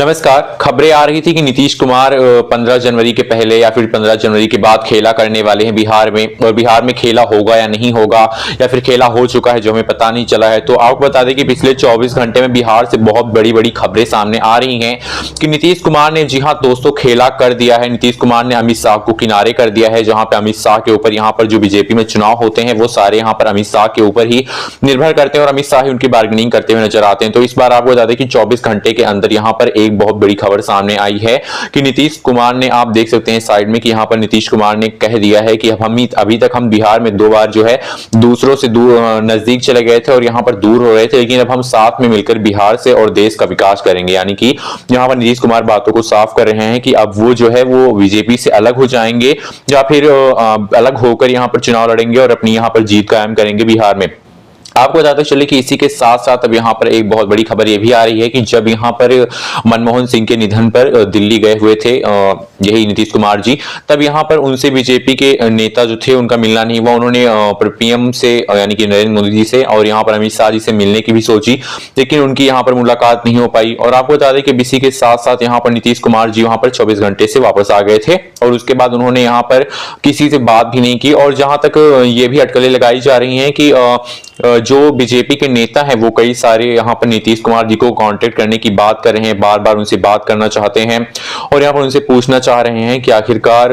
नमस्कार। खबरें आ रही थी कि नीतीश कुमार 15 जनवरी के पहले या फिर 15 जनवरी के बाद खेला करने वाले हैं बिहार में, और बिहार में खेला होगा या नहीं होगा या फिर खेला हो चुका है जो हमें पता नहीं चला है। तो आपको बता दें कि पिछले 24 घंटे में बिहार से बहुत बड़ी बड़ी खबरें सामने आ रही हैं कि नीतीश कुमार ने, जी हाँ दोस्तों, खेला कर दिया है। नीतीश कुमार ने अमित शाह को किनारे कर दिया है। जहां पर अमित शाह के ऊपर, यहाँ पर जो बीजेपी में चुनाव होते हैं वो सारे यहाँ पर अमित शाह के ऊपर ही निर्भर करते हैं और अमित शाह ही उनकी बार्गेनिंग करते हुए नजर आते हैं। तो इस बार आपको बता दें कि 24 घंटे के अंदर यहाँ पर एक बहुत बड़ी खबर सामने आई है कि नीतीश कुमार ने, आप देख सकते हैं साइड में, कि यहाँ पर नीतीश कुमार ने कह दिया है कि अभी तक हम बिहार में 2 बार जो है दूसरों से नजदीक चले गए थे और यहाँ पर दूर हो रहे थे, लेकिन अब हम साथ में मिलकर बिहार से और देश का विकास करेंगे। यानी कि यहाँ पर नीतीश कुमार बातों को साफ कर रहे हैं कि अब वो जो है वो बीजेपी से अलग हो जाएंगे या फिर अलग होकर यहाँ पर चुनाव लड़ेंगे और अपनी यहाँ पर जीत कायम करेंगे बिहार में। आपको बताते चले कि इसी के साथ साथ अब यहाँ पर एक बहुत बड़ी खबर ये भी आ रही है कि जब यहाँ पर मनमोहन सिंह के निधन पर दिल्ली गए हुए थे यही नीतीश कुमार जी, तब यहाँ पर उनसे बीजेपी के नेता जो थे उनका मिलना नहीं हुआ। उन्होंने पीएम से यानी कि नरेंद्र मोदी जी से और यहाँ पर अमित शाह जी से मिलने की भी सोची, लेकिन उनकी यहाँ पर मुलाकात नहीं हो पाई। और आपको बता दें कि इसी के साथ साथ यहाँ पर नीतीश कुमार जी वहां पर 24 घंटे से वापस आ गए थे और उसके बाद उन्होंने यहाँ पर किसी से बात भी नहीं की। और जहां तक ये भी अटकलें लगाई जा रही हैं कि जो बीजेपी के नेता हैं वो कई सारे यहाँ पर नीतीश कुमार जी को कांटेक्ट करने की बात कर रहे हैं, बार बार उनसे बात करना चाहते हैं और यहाँ पर उनसे पूछना चाह रहे हैं कि आखिरकार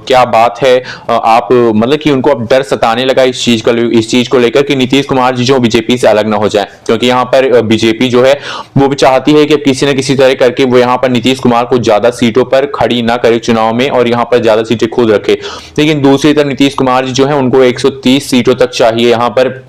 क्या बात है। आप मतलब कि उनको अब डर सताने लगा इस चीज को लेकर कि नीतीश कुमार जी जो बीजेपी से अलग ना हो जाए, क्योंकि यहाँ पर बीजेपी जो है वो भी चाहती है कि अब किसी न किसी तरह करके वो यहाँ पर नीतीश कुमार को ज्यादा सीटों पर खड़ी ना करे चुनाव में और यहाँ पर ज्यादा सीटें खुद रखे। लेकिन दूसरी तरफ नीतीश कुमार जी जो है उनको 130 सीटों तक चाहिए, यहाँ पर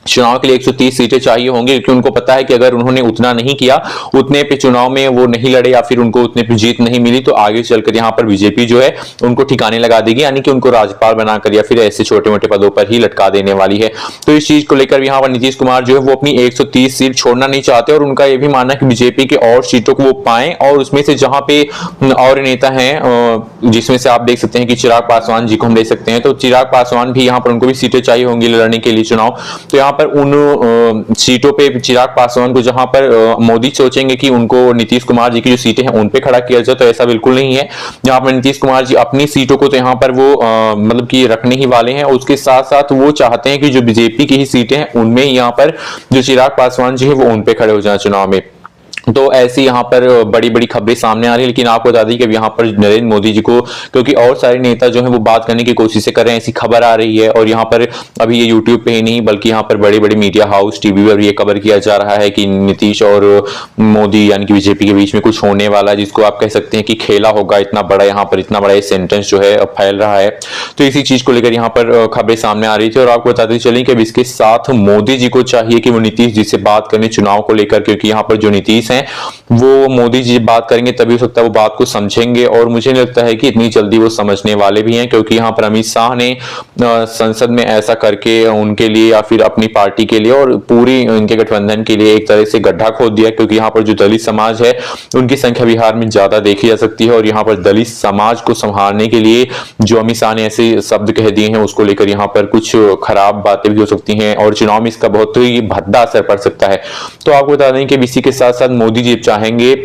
चुनाव के लिए 130 सीटें चाहिए होंगी, क्योंकि उनको पता है कि अगर उन्होंने उतना नहीं किया, उतने पे चुनाव में वो नहीं लड़े या फिर उनको उतने पे जीत नहीं मिली, तो आगे चलकर यहाँ पर बीजेपी जो है उनको ठिकाने लगा देगी, यानी कि उनको राज्यपाल बनाकर या फिर ऐसे छोटे मोटे पदों पर ही लटका देने वाली है। तो इस चीज को लेकर यहाँ पर नीतीश कुमार जो है वो अपनी 130 सीट छोड़ना नहीं चाहते और उनका यह भी मानना है कि बीजेपी के और सीटों को वो पाएं और उसमें से जहां पे और नेता हैं, जिसमें से आप देख सकते हैं कि चिराग पासवान जी को हम ले सकते हैं, तो चिराग पासवान भी यहाँ पर उनको भी सीटें चाहिए होंगी लड़ने के लिए चुनाव। तो यहाँ पर उन सीटों पे चिराग पासवान को जहां पर मोदी सोचेंगे कि उनको नीतीश कुमार जी की जो सीटें हैं उन पे खड़ा किया जाए, तो ऐसा बिल्कुल नहीं है। यहाँ पर नीतीश कुमार जी अपनी सीटों को तो यहाँ पर वो मतलब कि रखने ही वाले हैं। उसके साथ साथ वो चाहते हैं कि जो बीजेपी की ही सीटें हैं उनमें यहाँ पर जो चिराग पासवान जी है वो उन पे खड़े हो जाए चुनाव में। तो ऐसी यहाँ पर बड़ी बड़ी खबरें सामने आ रही है। लेकिन आपको बता दें कि यहाँ पर नरेंद्र मोदी जी को, क्योंकि और सारे नेता जो हैं वो बात करने की कोशिशें कर रहे हैं, ऐसी खबर आ रही है। और यहाँ पर अभी ये यूट्यूब पे ही नहीं बल्कि यहाँ पर बड़े बड़े मीडिया हाउस टीवी पर ये कवर किया जा रहा है कि नीतीश और मोदी यानी कि बीजेपी के बीच में कुछ होने वाला है, जिसको आप कह सकते हैं कि खेला होगा। इतना बड़ा यहाँ पर इतना बड़ा ये सेंटेंस जो है फैल रहा है। तो इसी चीज को लेकर यहाँ पर खबरें सामने आ रही थी। और आपको बताते चलें कि इसके साथ मोदी जी को चाहिए कि वो नीतीश जी से बात करें चुनाव को लेकर, क्योंकि यहाँ पर जो नीतीश वो मोदी जी बात करेंगे तभी हो सकता है वो बात को समझेंगे। और मुझे नहीं लगता है कि इतनी जल्दी वो समझने वाले भी हैं, क्योंकि यहाँ पर अमित शाह ने संसद में ऐसा करके उनके लिए या फिर अपनी पार्टी के लिए और पूरी इनके गठबंधन के लिए एक तरह से गड्ढा खोद दिया, क्योंकि यहाँ पर जो दलित समाज है उनकी संख्या बिहार में ज्यादा देखी जा सकती है। और यहाँ पर दलित समाज को संभालने के लिए जो अमित शाह ने ऐसे शब्द कह दिए हैं उसको लेकर यहाँ पर कुछ खराब बातें भी हो सकती हैं और चुनाव में इसका बहुत ही भद्दा असर पड़ सकता है। तो आपको बता दें कि इसी के साथ साथ मोदी जी चाहेंगे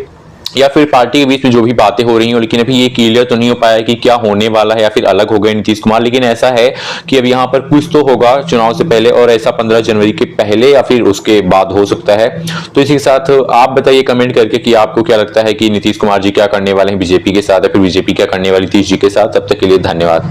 या फिर पार्टी के बीच में जो भी बातें हो रही हैं, लेकिन अभी ये क्लियर तो नहीं हो पाया कि क्या होने वाला है या फिर अलग हो गए नीतीश कुमार। लेकिन ऐसा है कि अब यहाँ पर कुछ तो होगा चुनाव से पहले, और ऐसा 15 जनवरी के पहले या फिर उसके बाद हो सकता है। तो इसी के साथ आप बताइए कमेंट करके कि आपको क्या लगता है कि नीतीश कुमार जी क्या करने वाले हैं बीजेपी के साथ या फिर बीजेपी क्या करने वाली नीतीश जी के साथ। तब तक के लिए धन्यवाद।